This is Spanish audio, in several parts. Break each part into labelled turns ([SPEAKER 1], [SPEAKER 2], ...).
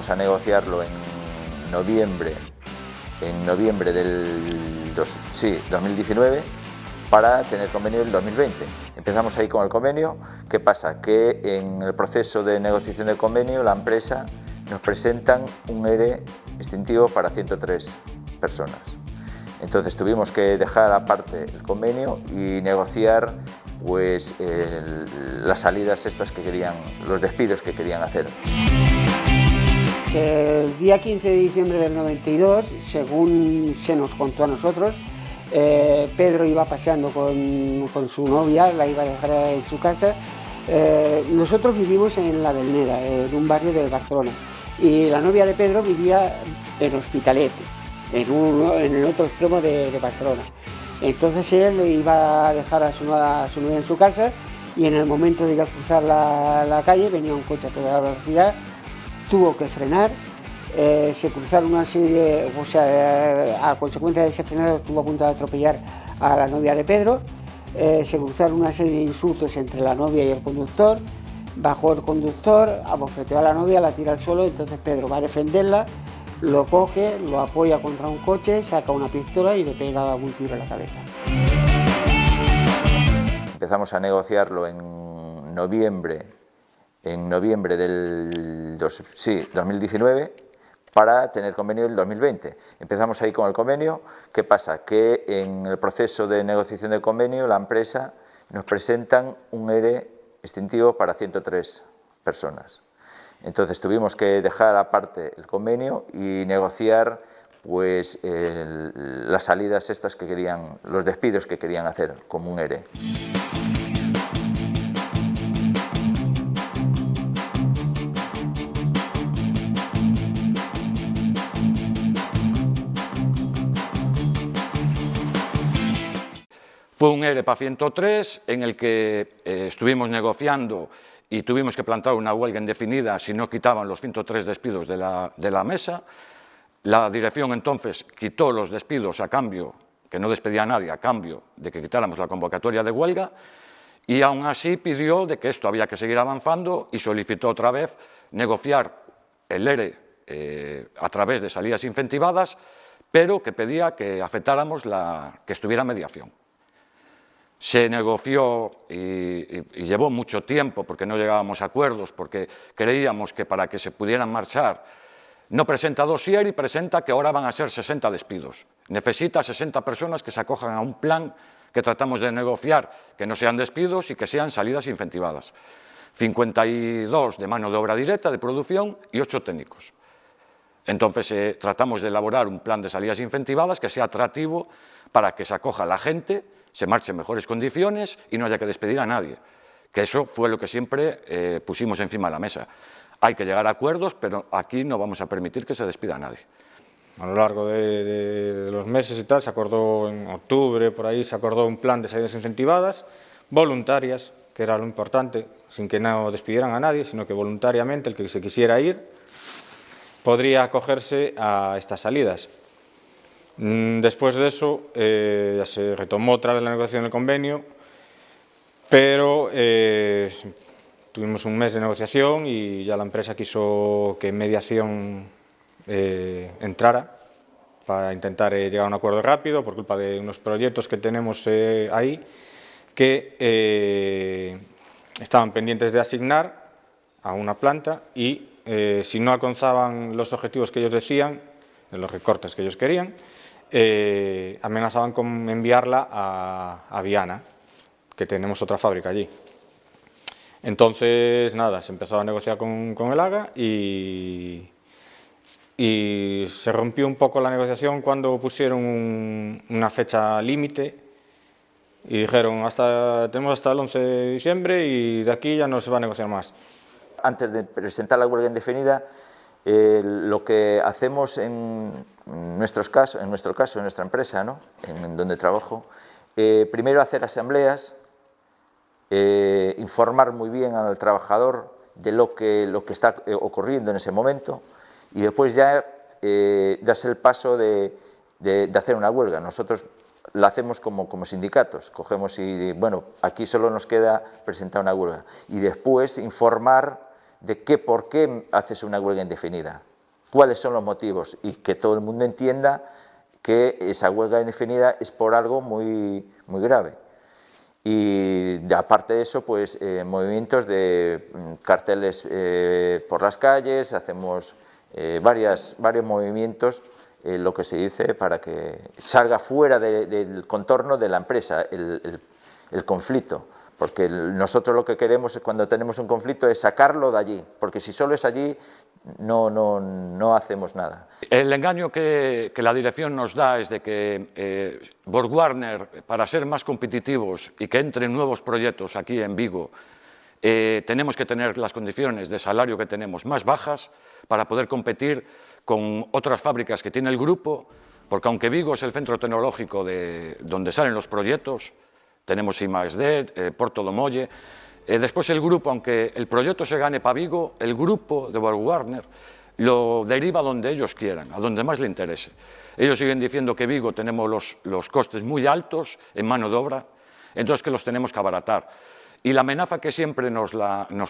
[SPEAKER 1] empezamos a negociarlo en noviembre del 2019 para tener convenio el 2020. Empezamos ahí con el convenio. ¿Qué pasa? Que en el proceso de negociación del convenio la empresa nos presentan un ERE extintivo para 103 personas. Entonces tuvimos que dejar aparte el convenio y negociar pues las salidas estas que querían, los despidos que querían hacer.
[SPEAKER 2] El día 15 de diciembre del 92, según se nos contó a nosotros, Pedro iba paseando con su novia, la iba a dejar en su casa. Nosotros vivimos en La Belneda, en un barrio de Barcelona, y la novia de Pedro vivía en Hospitalet, en el otro extremo de Barcelona. Entonces él iba a dejar a su novia en su casa y en el momento de ir a cruzar la calle venía un coche a toda velocidad, tuvo que frenar, se cruzaron una serie a consecuencia de ese frenado estuvo a punto de atropellar a la novia de Pedro, se cruzaron una serie de insultos entre la novia y el conductor, bajó el conductor, abofeteó a la novia, la tira al suelo, entonces Pedro va a defenderla, lo coge, lo apoya contra un coche, saca una pistola y le pega un tiro en la cabeza.
[SPEAKER 1] Empezamos a negociarlo en noviembre del 2019 para tener convenio el 2020. Empezamos ahí con el convenio. ¿Qué pasa? Que en el proceso de negociación del convenio la empresa nos presentan un ERE extintivo para 103 personas. Entonces tuvimos que dejar aparte el convenio y negociar pues las salidas estas que querían, los despidos que querían hacer como un ERE.
[SPEAKER 3] Fue un ERE para 103 en el que estuvimos negociando y tuvimos que plantar una huelga indefinida si no quitaban los 103 despidos de la mesa. La dirección entonces quitó los despidos a cambio, que no despedía a nadie, a cambio de que quitáramos la convocatoria de huelga, y aún así pidió de que esto había que seguir avanzando y solicitó otra vez negociar el ERE a través de salidas incentivadas, pero que pedía que aceptáramos que estuviera mediación. Se negoció y llevó mucho tiempo porque no llegábamos a acuerdos, porque creíamos que para que se pudieran marchar no presenta dossier y presenta que ahora van a ser 60 despidos. Necesita 60 personas que se acojan a un plan que tratamos de negociar, que no sean despidos y que sean salidas incentivadas. 52 de mano de obra directa, de producción y 8 técnicos. Entonces tratamos de elaborar un plan de salidas incentivadas que sea atractivo para que se acoja la gente, se marche en mejores condiciones y no haya que despedir a nadie, que eso fue lo que siempre pusimos encima de la mesa. Hay que llegar a acuerdos, pero aquí no vamos a permitir que se despida a nadie.
[SPEAKER 4] A lo largo de los meses y tal, se acordó en octubre, por ahí, se acordó un plan de salidas incentivadas, voluntarias, que era lo importante, sin que no despidieran a nadie, sino que voluntariamente el que se quisiera ir podría acogerse a estas salidas. Después de eso ya se retomó otra vez la negociación del convenio, pero tuvimos un mes de negociación y ya la empresa quiso que mediación entrara para intentar llegar a un acuerdo rápido por culpa de unos proyectos que tenemos ahí que estaban pendientes de asignar a una planta y si no alcanzaban los objetivos que ellos decían, los recortes que ellos querían, amenazaban con enviarla a Viana, que tenemos otra fábrica allí. Entonces, nada, se empezó a negociar con el AGA y se rompió un poco la negociación cuando pusieron una fecha límite y dijeron tenemos hasta el 11 de diciembre y de aquí ya no se va a negociar más.
[SPEAKER 1] Antes de presentar la huelga indefinida, lo que hacemos en nuestro caso, en nuestra empresa, ¿no?, en donde trabajo, primero hacer asambleas, informar muy bien al trabajador de lo que está ocurriendo en ese momento y después ya darse el paso de hacer una huelga. Nosotros la hacemos como sindicatos, cogemos y, bueno, aquí solo nos queda presentar una huelga y después informar de por qué haces una huelga indefinida. cuáles son los motivos y que todo el mundo entienda que esa huelga indefinida es por algo muy grave. Y aparte de eso, pues movimientos de carteles por las calles, hacemos varios movimientos, lo que se dice, para que salga fuera del contorno de la empresa el conflicto. Porque nosotros lo que queremos cuando tenemos un conflicto es sacarlo de allí, porque si solo es allí no hacemos nada.
[SPEAKER 3] El engaño que la dirección nos da es de que BorgWarner, para ser más competitivos y que entren nuevos proyectos aquí en Vigo, tenemos que tener las condiciones de salario que tenemos más bajas para poder competir con otras fábricas que tiene el grupo, porque aunque Vigo es el centro tecnológico donde salen los proyectos, tenemos I+D, Porto do Molle. Después el grupo, aunque el proyecto se gane para Vigo, el grupo de BorgWarner lo deriva donde ellos quieran, a donde más le interese. Ellos siguen diciendo que Vigo tenemos los costes muy altos en mano de obra, entonces que los tenemos que abaratar. Y la amenaza que siempre nos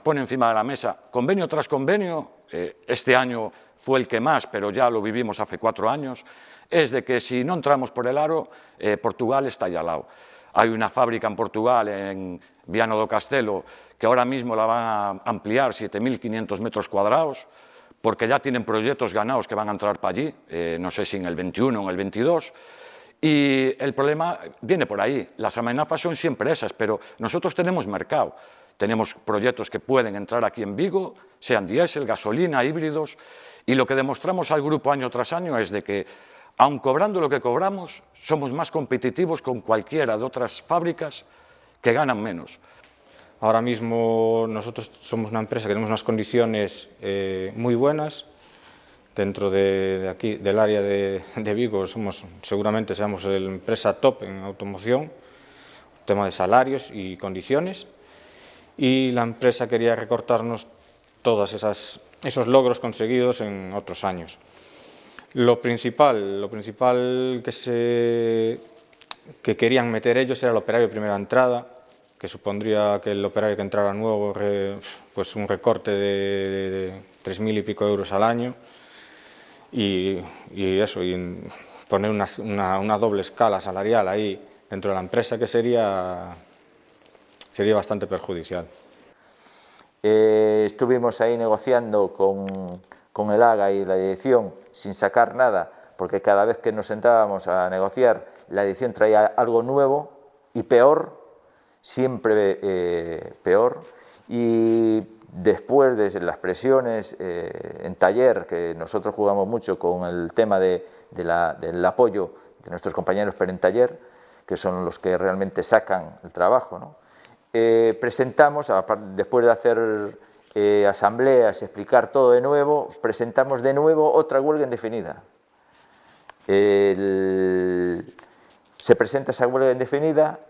[SPEAKER 3] pone encima de la mesa, convenio tras convenio, este año fue el que más, pero ya lo vivimos hace 4 años, es de que si no entramos por el aro, Portugal está allá al lado. Hay una fábrica en Portugal, en Viana do Castelo, que ahora mismo la van a ampliar 7.500 metros cuadrados, porque ya tienen proyectos ganados que van a entrar para allí, no sé si en el 21 o en el 22, y el problema viene por ahí. Las amenazas son siempre esas, pero nosotros tenemos mercado, tenemos proyectos que pueden entrar aquí en Vigo, sean diésel, gasolina, híbridos, y lo que demostramos al grupo año tras año es de que, aun cobrando lo que cobramos, somos más competitivos con cualquiera de otras fábricas que ganan menos.
[SPEAKER 4] Ahora mismo nosotros somos una empresa que tenemos unas condiciones muy buenas. Dentro de aquí, del área de Vigo, seguramente seamos la empresa top en automoción, tema de salarios y condiciones. Y la empresa quería recortarnos todos esos logros conseguidos en otros años. Lo principal que querían meter ellos era el operario de primera entrada, que supondría que el operario que entrara nuevo, pues un recorte de 3.000 y pico euros al año, y poner una doble escala salarial ahí dentro de la empresa, que sería bastante perjudicial.
[SPEAKER 1] Estuvimos ahí negociando con el AGA y la dirección sin sacar nada, porque cada vez que nos sentábamos a negociar, la dirección traía algo nuevo y peor, siempre peor, y después de las presiones en taller, que nosotros jugamos mucho con el tema del apoyo de nuestros compañeros pero en taller, que son los que realmente sacan el trabajo, ¿no? Presentamos, después de hacer asambleas, explicar todo de nuevo, presentamos de nuevo otra huelga indefinida. Se presenta esa huelga indefinida,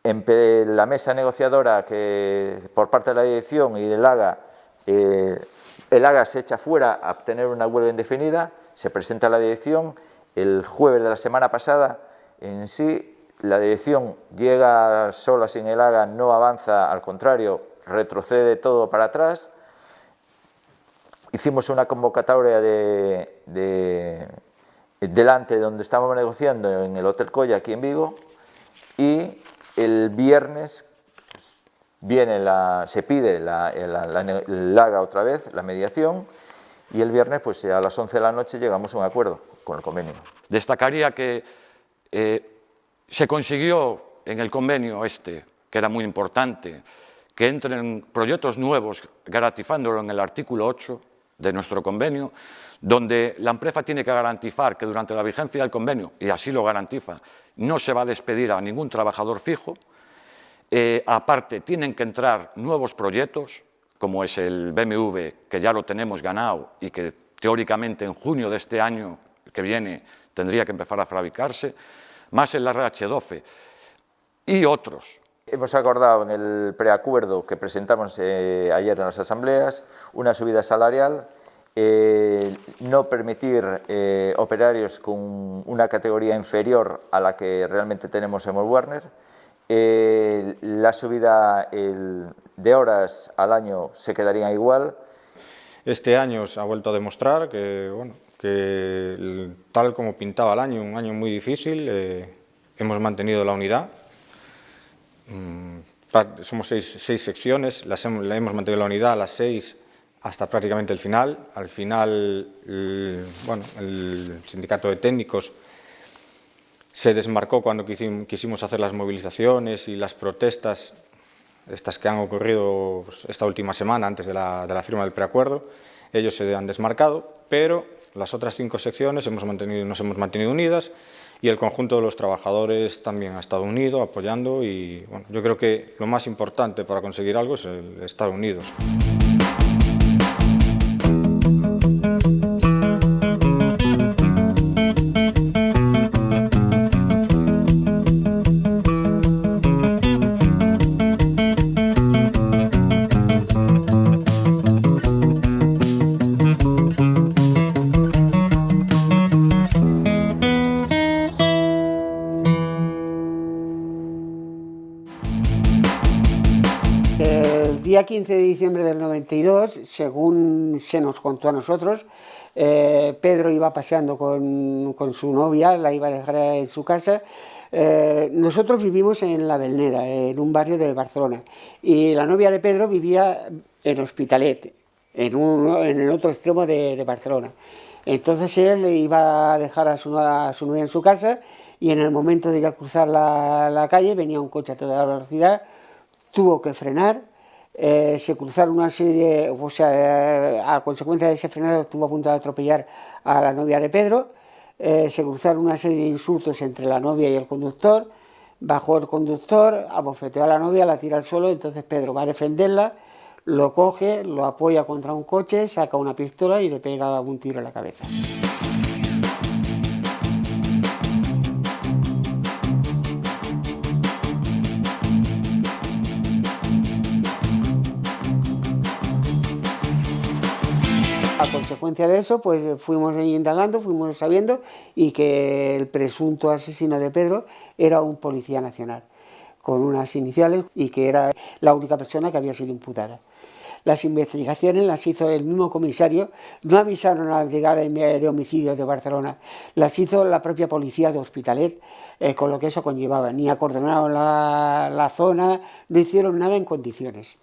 [SPEAKER 1] la mesa negociadora que por parte de la dirección y del AGA, el AGA se echa fuera a obtener una huelga indefinida, se presenta a la dirección, el jueves de la semana pasada en sí, la dirección llega sola sin el AGA, no avanza, al contrario, retrocede todo para atrás. Hicimos una convocatoria delante de donde estábamos negociando, en el Hotel Colla, aquí en Vigo, y el viernes se pide el AGA otra vez, la mediación, y el viernes pues a las 11 de la noche llegamos a un acuerdo con el convenio.
[SPEAKER 3] Destacaría que se consiguió en el convenio que era muy importante, que entren proyectos nuevos, garantizándolo en el artículo 8 de nuestro convenio, donde la empresa tiene que garantizar que durante la vigencia del convenio, y así lo garantiza, no se va a despedir a ningún trabajador fijo. Aparte, tienen que entrar nuevos proyectos, como es el BMW, que ya lo tenemos ganado y que teóricamente en junio de este año que viene tendría que empezar a fabricarse, más el RH12 y otros.
[SPEAKER 1] Hemos acordado en el preacuerdo que presentamos ayer en las asambleas una subida salarial, no permitir operarios con una categoría inferior a la que realmente tenemos en BorgWarner, la subida de horas al año se quedaría igual.
[SPEAKER 4] Este año se ha vuelto a demostrar que, bueno, que tal como pintaba el año, un año muy difícil, hemos mantenido la unidad. Somos seis secciones, la hemos mantenido la unidad a las 6 hasta prácticamente el final. Al final, bueno, el sindicato de técnicos se desmarcó cuando quisimos hacer las movilizaciones y las protestas, estas que han ocurrido esta última semana antes de la firma del preacuerdo. Ellos se han desmarcado, pero las otras 5 secciones nos hemos mantenido unidas, y el conjunto de los trabajadores también ha estado unido, apoyando, y bueno, yo creo que lo más importante para conseguir algo es el estar unidos.
[SPEAKER 2] El día 15 de diciembre del 92, según se nos contó a nosotros, Pedro iba paseando con su novia, la iba a dejar en su casa. Nosotros vivimos en La Belneda, en un barrio de Barcelona, y la novia de Pedro vivía en Hospitalet, en el otro extremo de Barcelona. Entonces él iba a dejar a su novia en su casa, y en el momento de ir a cruzar la calle venía un coche a toda velocidad. Tuvo que frenar, se cruzaron una serie de... O sea, a consecuencia de ese frenado estuvo a punto de atropellar a la novia de Pedro, se cruzaron una serie de insultos entre la novia y el conductor, bajó el conductor, abofeteó a la novia, la tira al suelo, entonces Pedro va a defenderla, lo coge, lo apoya contra un coche, saca una pistola y le pega un tiro en la cabeza. A consecuencia de eso, pues fuimos indagando, fuimos sabiendo, y que el presunto asesino de Pedro era un policía nacional, con unas iniciales, y que era la única persona que había sido imputada. Las investigaciones las hizo el mismo comisario, no avisaron a la Brigada de Homicidios de Barcelona, las hizo la propia policía de Hospitalet, con lo que eso conllevaba. Ni acordonaron la zona, no hicieron nada en condiciones.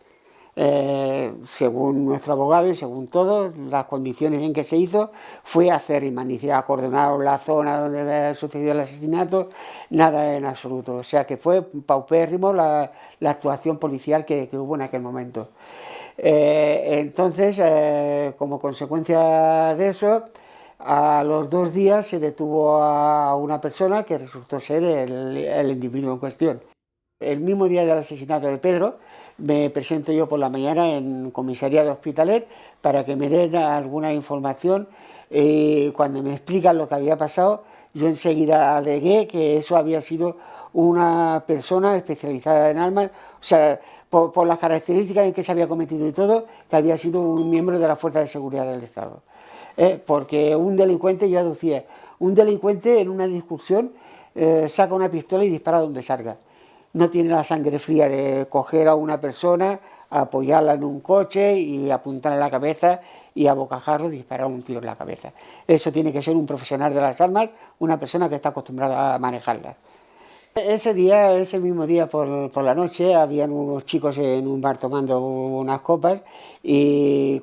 [SPEAKER 2] Según nuestro abogado y según todo, las condiciones en que se hizo fue acérrima, ni acordonaron la zona donde sucedió el asesinato, nada en absoluto. O sea que fue paupérrimo la actuación policial que hubo en aquel momento. Entonces, como consecuencia de eso, a los 2 días se detuvo a una persona que resultó ser el individuo en cuestión. El mismo día del asesinato de Pedro, me presento yo por la mañana en comisaría de Hospitalet para que me den alguna información, y cuando me explican lo que había pasado, yo enseguida alegué que eso había sido una persona especializada en armas, o sea, por las características en que se había cometido y todo, que había sido un miembro de la Fuerza de Seguridad del Estado. Porque un delincuente, yo aducía, un delincuente en una discusión saca una pistola y dispara donde salga. No tiene la sangre fría de coger a una persona, apoyarla en un coche y apuntarle a la cabeza y a bocajarro disparar un tiro en la cabeza. Eso tiene que ser un profesional de las armas, una persona que está acostumbrada a manejarlas. Ese mismo día por la noche, habían unos chicos en un bar tomando unas copas y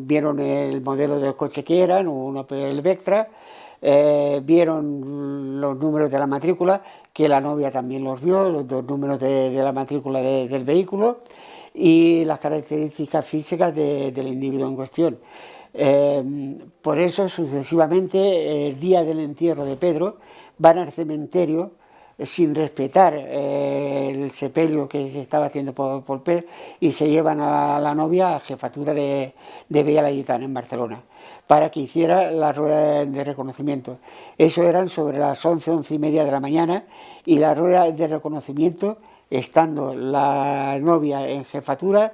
[SPEAKER 2] vieron el modelo del coche que eran, un Opel Vectra, vieron los números de la matrícula, que la novia también los vio, los 2 números de la matrícula del vehículo y las características físicas del individuo en cuestión. Por eso, sucesivamente, el día del entierro de Pedro, van al cementerio sin respetar el sepelio que se estaba haciendo por Pedro, y se llevan a la novia a jefatura de Villa Laietana en Barcelona para que hiciera la rueda de reconocimiento. Eso eran sobre las 11 y media de la mañana, y la rueda de reconocimiento, estando la novia en jefatura,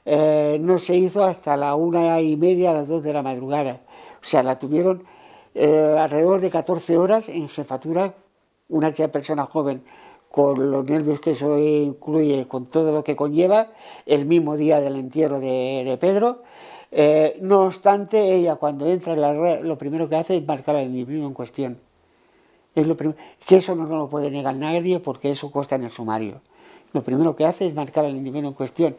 [SPEAKER 2] no se hizo hasta la 1:30, a las 2 de la madrugada. O sea, la tuvieron alrededor de 14 horas en jefatura, una persona joven, con los nervios que eso incluye, con todo lo que conlleva, el mismo día del entierro de Pedro. No obstante, ella cuando entra en la red, lo primero que hace es marcar al individuo en cuestión. Es lo que eso no lo puede negar nadie porque eso consta en el sumario. Lo primero que hace es marcar al individuo en cuestión.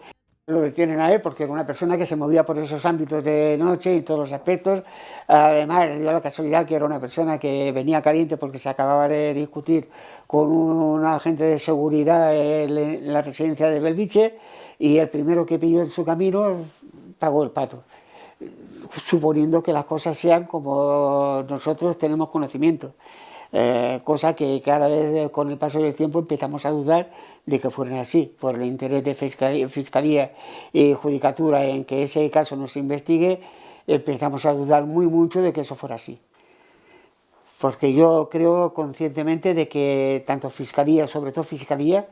[SPEAKER 2] Lo detienen a él porque era una persona que se movía por esos ámbitos de noche y todos los aspectos. Además, dio la casualidad que era una persona que venía caliente porque se acababa de discutir con un agente de seguridad en la residencia de Belviche, y el primero que pilló en su camino pagó el pato, suponiendo que las cosas sean como nosotros tenemos conocimiento. Cosa que cada vez con el paso del tiempo empezamos a dudar de que fueran así, por el interés de Fiscalía y Judicatura en que ese caso no se investigue. Empezamos a dudar mucho de que eso fuera así, porque yo creo conscientemente de que tanto Fiscalía, sobre todo Fiscalía,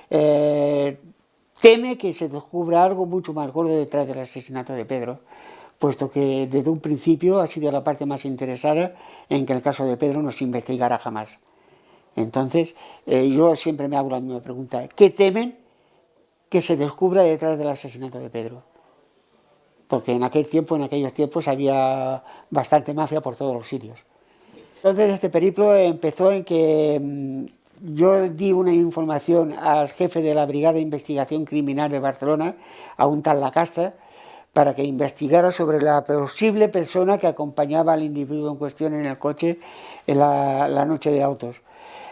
[SPEAKER 2] teme que se descubra algo mucho más gordo detrás del asesinato de Pedro, puesto que desde un principio ha sido la parte más interesada en que el caso de Pedro no se investigara jamás. Entonces, yo siempre me hago la misma pregunta: ¿qué temen que se descubra detrás del asesinato de Pedro? Porque en aquellos tiempos había bastante mafia por todos los sitios. Entonces este periplo empezó en que yo di una información al jefe de la Brigada de Investigación Criminal de Barcelona, a un tal Lacasta, para que investigara sobre la posible persona que acompañaba al individuo en cuestión en el coche en la noche de autos.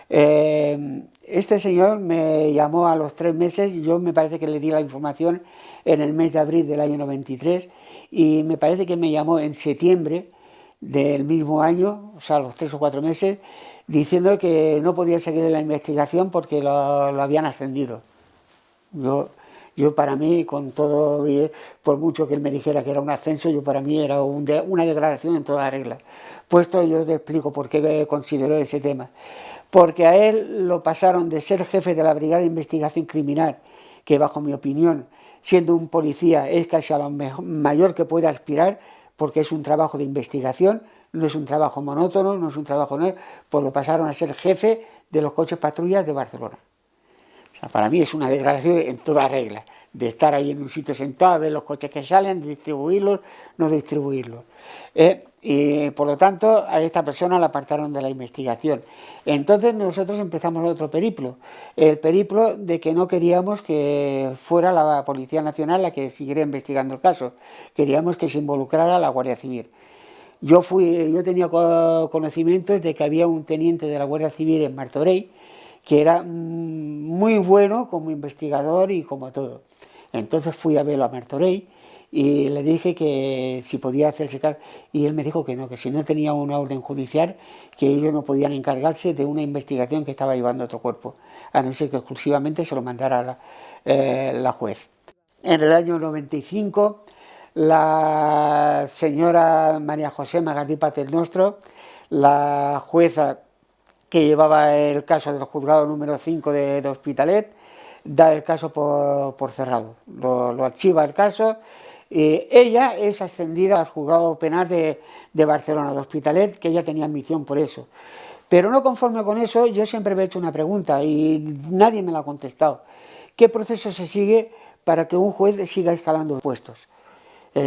[SPEAKER 2] Este señor me llamó a los 3 meses, yo me parece que le di la información en el mes de abril del año 93, y me parece que me llamó en septiembre del mismo año, o sea, a los 3 o 4 meses, diciendo que no podía seguir la investigación porque lo habían ascendido. Yo para mí, con todo, por mucho que él me dijera que era un ascenso, yo para mí era una degradación en toda regla. Puesto, yo te explico por qué considero ese tema. Porque a él lo pasaron de ser jefe de la Brigada de Investigación Criminal, que bajo mi opinión, siendo un policía, es casi a lo mayor que puede aspirar, porque es un trabajo de investigación, no es un trabajo monótono, no es un trabajo, pues lo pasaron a ser jefe de los coches patrullas de Barcelona. O sea, para mí es una degradación en toda regla, de estar ahí en un sitio sentado, ver los coches que salen, distribuirlos, no distribuirlos. Y por lo tanto a esta persona la apartaron de la investigación. Entonces nosotros empezamos otro periplo, el periplo de que no queríamos que fuera la Policía Nacional la que siguiera investigando el caso, queríamos que se involucrara la Guardia Civil. Yo tenía conocimientos de que había un teniente de la Guardia Civil en Martorell que era muy bueno como investigador y como todo. Entonces fui a verlo a Martorell y le dije que si podía hacerse cargo, y él me dijo que no, que si no tenía una orden judicial, que ellos no podían encargarse de una investigación que estaba llevando otro cuerpo, a no ser que exclusivamente se lo mandara la juez. En el año 95, la señora María José Magalí Paternostro, la jueza que llevaba el caso del juzgado número 5 de Hospitalet, da el caso por cerrado, lo archiva el caso. Ella es ascendida al juzgado penal de Barcelona, de Hospitalet, que ella tenía admisión por eso. Pero no conforme con eso, yo siempre me he hecho una pregunta y nadie me la ha contestado. ¿Qué proceso se sigue para que un juez siga escalando puestos?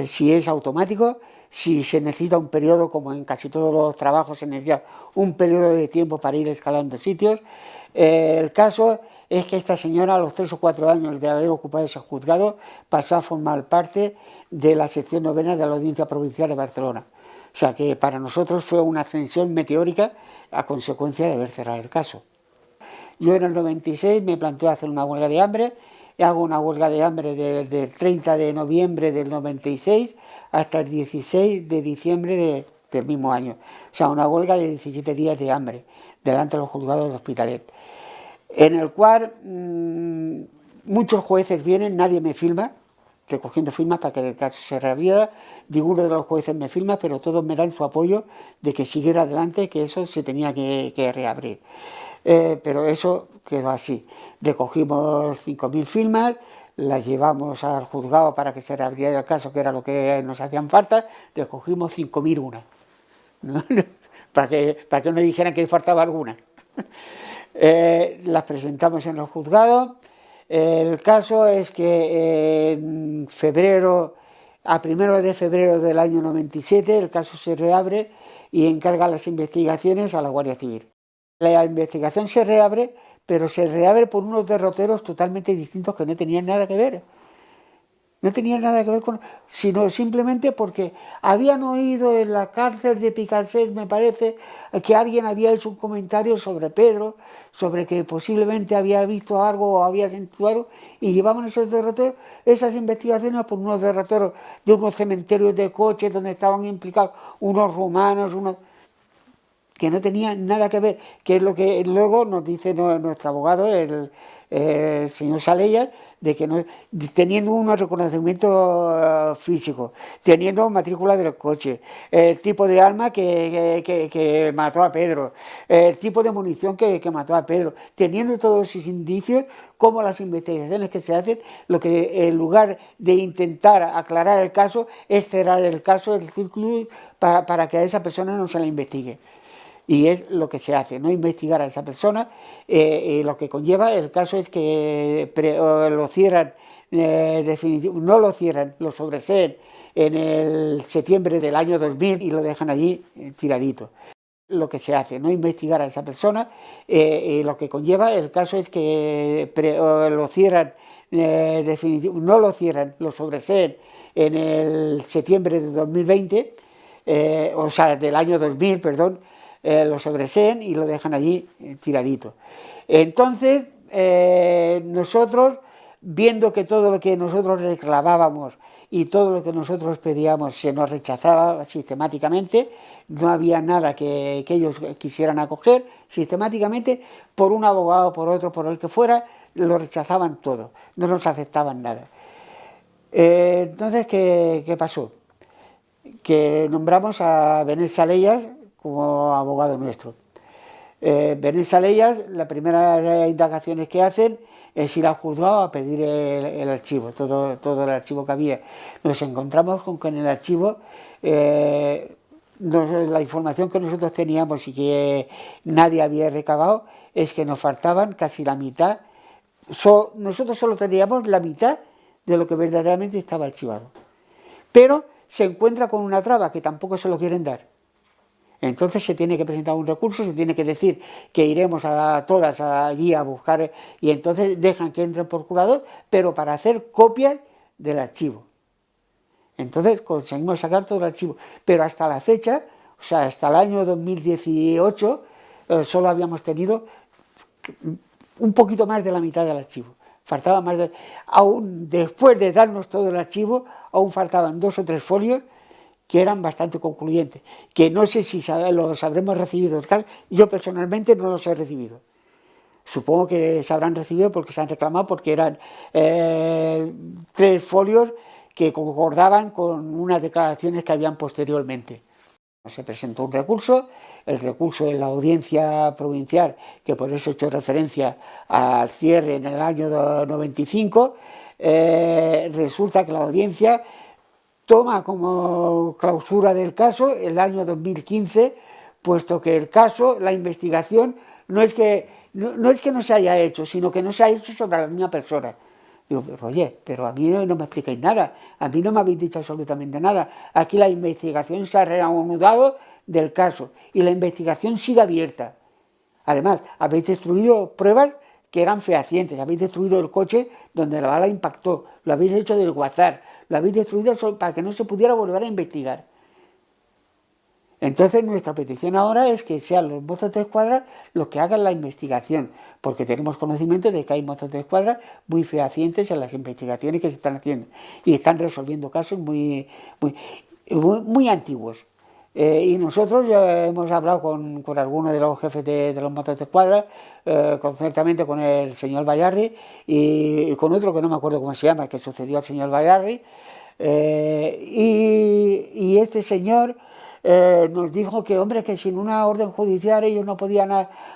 [SPEAKER 2] Si es automático, si se necesita un periodo, como en casi todos los trabajos se necesita un periodo de tiempo para ir escalando sitios. El caso es que esta señora, a los 3 o 4 años de haber ocupado ese juzgado, pasó a formar parte de la sección novena de la Audiencia Provincial de Barcelona. O sea que para nosotros fue una ascensión meteórica a consecuencia de haber cerrado el caso. Yo en el 96 me planteo hacer una huelga de hambre. Hago una huelga de hambre desde el 30 de noviembre del 96 hasta el 16 de diciembre del mismo año. O sea, una huelga de 17 días de hambre delante de los juzgados de Hospitalet, en el cual muchos jueces vienen, nadie me filma, recogiendo firmas para que el caso se reabriera. Ninguno de los jueces me filma, pero todos me dan su apoyo de que siguiera adelante, que eso se tenía que reabrir. Pero eso quedó así. Recogimos 5.000 firmas, las llevamos al juzgado para que se reabriera el caso, que era lo que nos hacían falta. Recogimos 5.001, ¿no? para que no dijeran que faltaba alguna. Las presentamos en los juzgados. El caso es que en febrero a 1 de febrero del año 97 el caso se reabre y encarga las investigaciones a la Guardia Civil. La investigación se reabre, pero se reabre por unos derroteros totalmente distintos que no tenían nada que ver. No tenían nada que ver con... sino simplemente porque habían oído en la cárcel de Picarsés, me parece, que alguien había hecho un comentario sobre Pedro, sobre que posiblemente había visto algo o había sentido algo, y llevaban esos derroteros, esas investigaciones por unos derroteros de unos cementerios de coches donde estaban implicados unos rumanos, unos... que no tenían nada que ver, que es lo que luego nos dice nuestro abogado, el señor Salellas, de que no, teniendo un reconocimiento físico, teniendo matrícula del coche, el tipo de arma que mató a Pedro, el tipo de munición que mató a Pedro, teniendo todos esos indicios, como las investigaciones que se hacen, lo que en lugar de intentar aclarar el caso, es cerrar el caso, el círculo, para que a esa persona no se la investigue. Y es lo que se hace, no investigar a esa persona, lo que conlleva el caso es que lo cierran, no lo cierran, lo sobreseen en el septiembre del año 2000 y lo dejan allí tiradito. Lo que se hace, no investigar a esa persona, lo que conlleva el caso es que lo cierran, no lo cierran, lo sobreseen en el septiembre de 2020, o sea, del año 2000, perdón, lo sobreseen y lo dejan allí tiradito. Entonces, nosotros, viendo que todo lo que nosotros reclamábamos y todo lo que nosotros pedíamos se nos rechazaba sistemáticamente, no había nada que ellos quisieran acoger, sistemáticamente, por un abogado, por otro, por el que fuera, lo rechazaban todo, no nos aceptaban nada. Entonces, ¿qué pasó? Que nombramos a Benet Salellas como abogado nuestro. Benet Salellas, las primeras indagaciones que hacen es ir al juzgado a pedir el archivo, todo el archivo que había. Nos encontramos con que en el archivo la información que nosotros teníamos y que nadie había recabado es que nos faltaban casi la mitad. Nosotros solo teníamos la mitad de lo que verdaderamente estaba archivado. Pero se encuentra con una traba que tampoco se lo quieren dar. Entonces se tiene que presentar un recurso, se tiene que decir que iremos a todas allí a buscar, y entonces dejan que entre el procurador, pero para hacer copias del archivo. Entonces conseguimos sacar todo el archivo, pero hasta la fecha, o sea, hasta el año 2018, solo habíamos tenido un poquito más de la mitad del archivo. Faltaba más aún después de darnos todo el archivo, aún faltaban 2 o 3 folios que eran bastante concluyentes, que no sé si los habremos recibido. Yo personalmente no los he recibido. Supongo que se habrán recibido porque se han reclamado, porque eran 3 folios que concordaban con unas declaraciones que habían posteriormente. Se presentó un recurso, el recurso en la audiencia provincial, que por eso he hecho referencia al cierre en el año 95, resulta que la audiencia toma como clausura del caso el año 2015, puesto que el caso, la investigación, no es que no se haya hecho, sino que no se ha hecho sobre la misma persona. Digo, pero oye, pero a mí no me explicáis nada, a mí no me habéis dicho absolutamente nada. Aquí la investigación se ha reanudado del caso y la investigación sigue abierta. Además, habéis destruido pruebas que eran fehacientes, habéis destruido el coche donde la bala impactó, lo habéis hecho del WhatsApp, lo habéis destruido para que no se pudiera volver a investigar. Entonces nuestra petición ahora es que sean los mozos de escuadra los que hagan la investigación, porque tenemos conocimiento de que hay mozos de escuadra muy fehacientes en las investigaciones que se están haciendo y están resolviendo casos muy antiguos. Y nosotros ya hemos hablado con algunos de los jefes de los mozos de escuadra, concretamente con el señor Bayarri y con otro que no me acuerdo cómo se llama, que sucedió al señor Bayarri, y este señor nos dijo que, hombre, que sin una orden judicial ellos no podían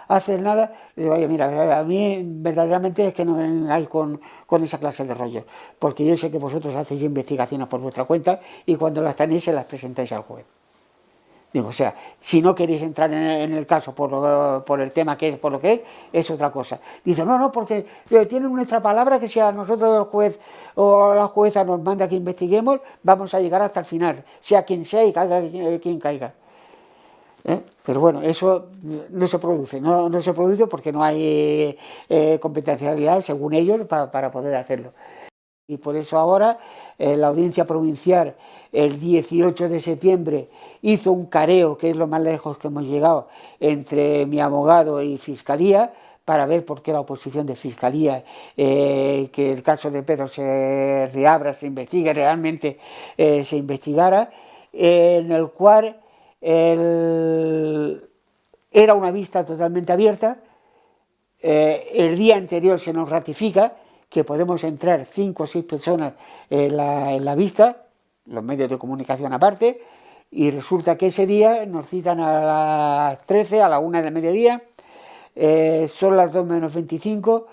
[SPEAKER 2] hacer nada. Le digo, oye, mira, a mí verdaderamente es que no vengáis con esa clase de rollos, porque yo sé que vosotros hacéis investigaciones por vuestra cuenta y cuando las tenéis se las presentáis al juez. Digo, o sea, si no queréis entrar en el caso por el tema que es, por lo que es otra cosa. Dice, no, porque tienen nuestra palabra que si a nosotros el juez o la jueza nos manda que investiguemos, vamos a llegar hasta el final, sea quien sea y caiga quien caiga. Pero bueno, eso no se produce, no se produce porque no hay competencialidad, según ellos, para poder hacerlo. Y por eso ahora la Audiencia Provincial el 18 de septiembre hizo un careo, que es lo más lejos que hemos llegado, entre mi abogado y Fiscalía, para ver por qué la oposición de Fiscalía, que el caso de Pedro se reabra, se investigue, realmente se investigara, en el cual era una vista totalmente abierta. El día anterior se nos ratifica que podemos entrar 5 o 6 personas en la vista, los medios de comunicación aparte, y resulta que ese día nos citan a las 13, a la 1 del mediodía, son las 2 menos 25,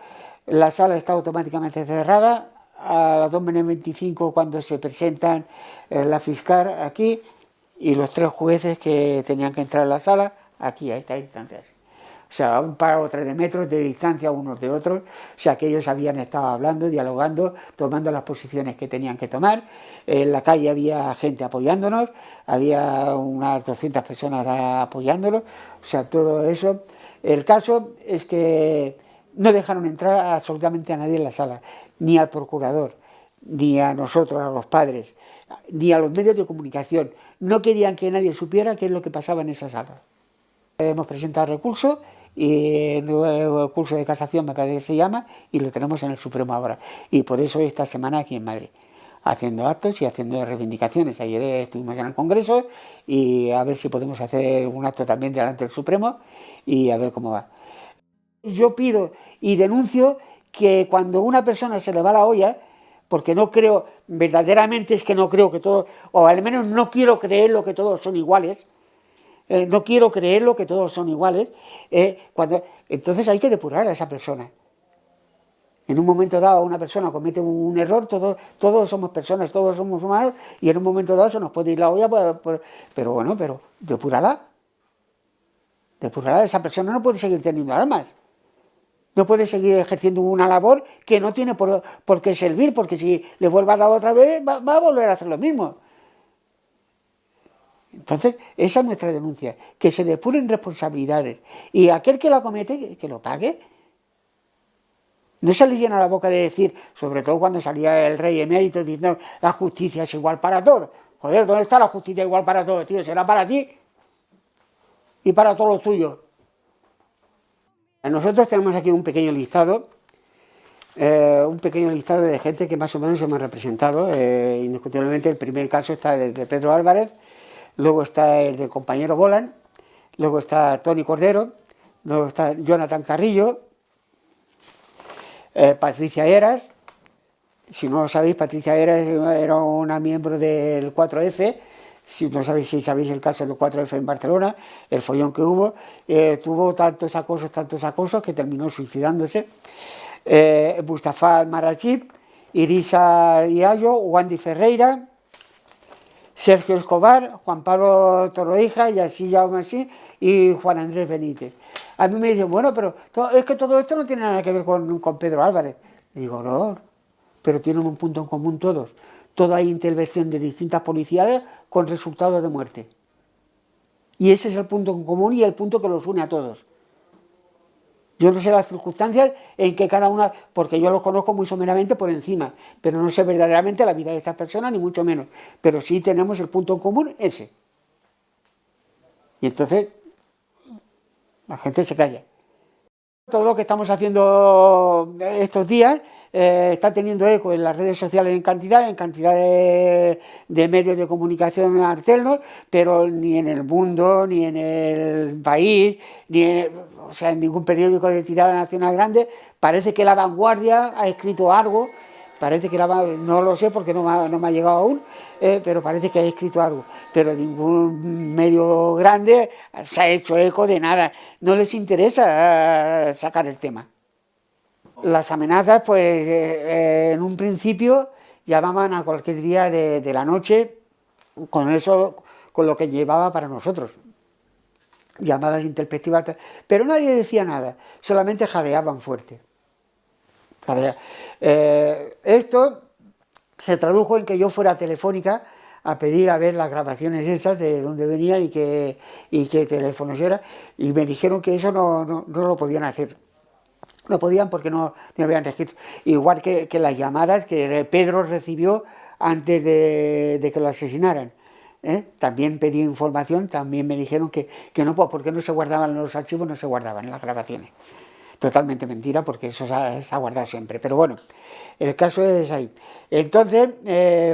[SPEAKER 2] la sala está automáticamente cerrada, a las 2 menos 25 cuando se presentan la fiscal aquí, y los 3 jueces que tenían que entrar a la sala, aquí a esta distancia. O sea, a un par o 3 de metros de distancia unos de otros, o sea que ellos habían estado hablando, dialogando, tomando las posiciones que tenían que tomar. En la calle había gente apoyándonos, había unas 200 personas apoyándonos, o sea, todo eso. El caso es que no dejaron entrar absolutamente a nadie en la sala, ni al procurador, ni a nosotros, a los padres, ni a los medios de comunicación. No querían que nadie supiera qué es lo que pasaba en esa sala. Hemos presentado recurso, y el nuevo curso de casación me parece que se llama, y lo tenemos en el Supremo ahora. Y por eso esta semana aquí en Madrid, haciendo actos y haciendo reivindicaciones. Ayer estuvimos en el Congreso y a ver si podemos hacer un acto también delante del Supremo y a ver cómo va. Yo pido y denuncio que cuando a una persona se le va la olla, porque no creo, verdaderamente es que no creo que todos, o al menos no quiero creerlo que todos son iguales, no quiero creerlo que todos son iguales, entonces hay que depurar a esa persona. En un momento dado una persona comete un error, todos somos personas, todos somos humanos, y en un momento dado se nos puede ir la olla, pero bueno, pero depurala. Depurala, esa persona no puede seguir teniendo armas. No puede seguir ejerciendo una labor que no tiene por qué servir, porque si le vuelve a dar otra vez, va a volver a hacer lo mismo. Entonces, esa es nuestra denuncia, que se depuren responsabilidades, y aquel que la comete, que lo pague. No se le llena la boca de decir, sobre todo cuando salía el rey emérito diciendo la justicia es igual para todos. Joder, ¿dónde está la justicia igual para todos, tío? Será para ti y para todos los tuyos. Nosotros tenemos aquí un pequeño listado de gente que más o menos hemos representado. Indiscutiblemente el primer caso está el de Pedro Álvarez, luego está el del compañero Bolan, luego está Toni Cordero, luego está Jonathan Carrillo, Patricia Heras. Si no lo sabéis, Patricia Heras era una miembro del 4F. Si sabéis el caso del 4F en Barcelona, el follón que hubo, tuvo tantos acosos que terminó suicidándose. Mustafa Marachip, Irisa Iayo, Wandy Ferreira, Sergio Escobar, Juan Pablo Torroija, Yací Jaumasí y Juan Andrés Benítez. A mí me dicen, bueno, pero es que todo esto no tiene nada que ver con Pedro Álvarez. Y digo, no, pero tienen un punto en común todos. Toda hay intervención de distintas policiales con resultados de muerte. Y ese es el punto en común y el punto que los une a todos. Yo no sé las circunstancias en que cada una, porque yo los conozco muy someramente por encima, pero no sé verdaderamente la vida de estas personas, ni mucho menos. Pero sí tenemos el punto en común ese. Y entonces la gente se calla. Todo lo que estamos haciendo estos días está teniendo eco en las redes sociales en cantidad de medios de comunicación alternos, pero ni en el mundo, ni en el país, o sea, en ningún periódico de tirada nacional grande. Parece que La Vanguardia ha escrito algo, no lo sé porque no me ha llegado aún, pero parece que ha escrito algo. Pero ningún medio grande se ha hecho eco de nada, no les interesa sacar el tema. Las amenazas, pues en un principio llamaban a cualquier día de la noche con con lo que llevaba para nosotros. Llamadas intempestivas, pero nadie decía nada, solamente jadeaban fuerte. Esto se tradujo en que yo fuera a Telefónica a pedir a ver las grabaciones esas de dónde venían y qué teléfonos era, y me dijeron que eso no lo podían hacer. No podían porque no habían registro. Igual que las llamadas que Pedro recibió antes de que lo asesinaran. También pedí información, también me dijeron que no, porque no se guardaban los archivos, no se guardaban en las grabaciones. Totalmente mentira, porque eso se ha guardado siempre. Pero bueno, el caso es ahí. Entonces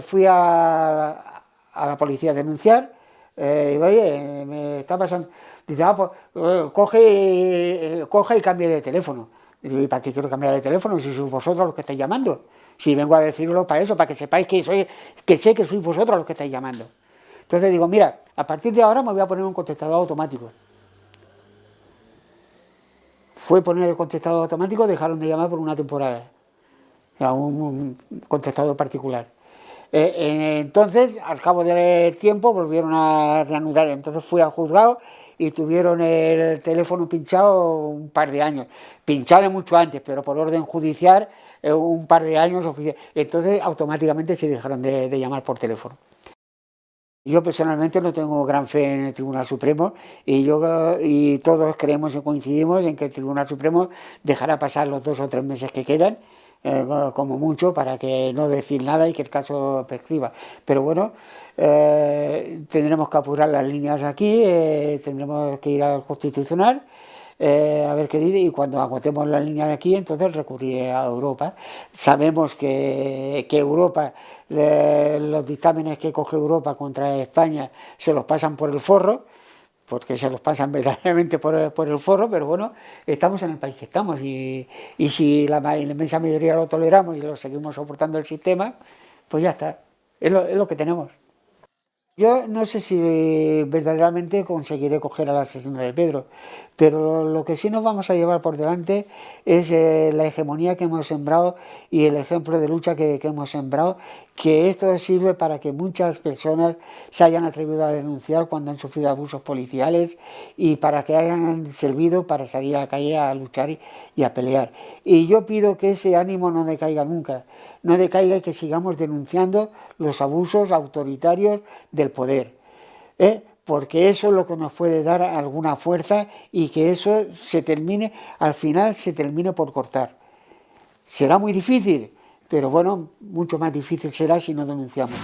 [SPEAKER 2] fui a la policía a denunciar. Digo, oye, me está pasando. Dice, pues coge y cambie de teléfono. Digo, ¿y para qué quiero cambiar de teléfono si sois vosotros los que estáis llamando? Si vengo a decirlo para eso, para que sepáis que sé que sois vosotros los que estáis llamando. Entonces digo, mira, a partir de ahora me voy a poner un contestador automático. Fue poner el contestador automático, dejaron de llamar por una temporada. Era un contestador particular. Entonces, al cabo del tiempo, volvieron a reanudar. Entonces fui al juzgado y tuvieron el teléfono pinchado un par de años. Pinchado de mucho antes, pero por orden judicial, un par de años. Entonces, automáticamente se dejaron de llamar por teléfono. Yo personalmente no tengo gran fe en el Tribunal Supremo y todos creemos y coincidimos en que el Tribunal Supremo dejará pasar los 2 o 3 meses que quedan, como mucho, para que no decir nada y que el caso prescriba. Pero bueno, tendremos que apurar las líneas aquí, tendremos que ir al Constitucional, a ver qué dice, y cuando agotemos la línea de aquí, entonces recurriré a Europa. Sabemos que Europa, los dictámenes que coge Europa contra España se los pasan por el forro, porque se los pasan verdaderamente por el forro, pero bueno, estamos en el país que estamos y si la inmensa mayoría lo toleramos y lo seguimos soportando el sistema, pues ya está, es lo que tenemos. Yo no sé si verdaderamente conseguiré coger al asesino de Pedro, pero lo que sí nos vamos a llevar por delante es la hegemonía que hemos sembrado y el ejemplo de lucha que hemos sembrado, que esto sirve para que muchas personas se hayan atrevido a denunciar cuando han sufrido abusos policiales y para que hayan servido para salir a la calle a luchar y a pelear. Y yo pido que ese ánimo no decaiga nunca, no decaiga y que sigamos denunciando los abusos autoritarios del poder, porque eso es lo que nos puede dar alguna fuerza y que eso al final se termine por cortar. Será muy difícil, pero bueno, mucho más difícil será si no denunciamos.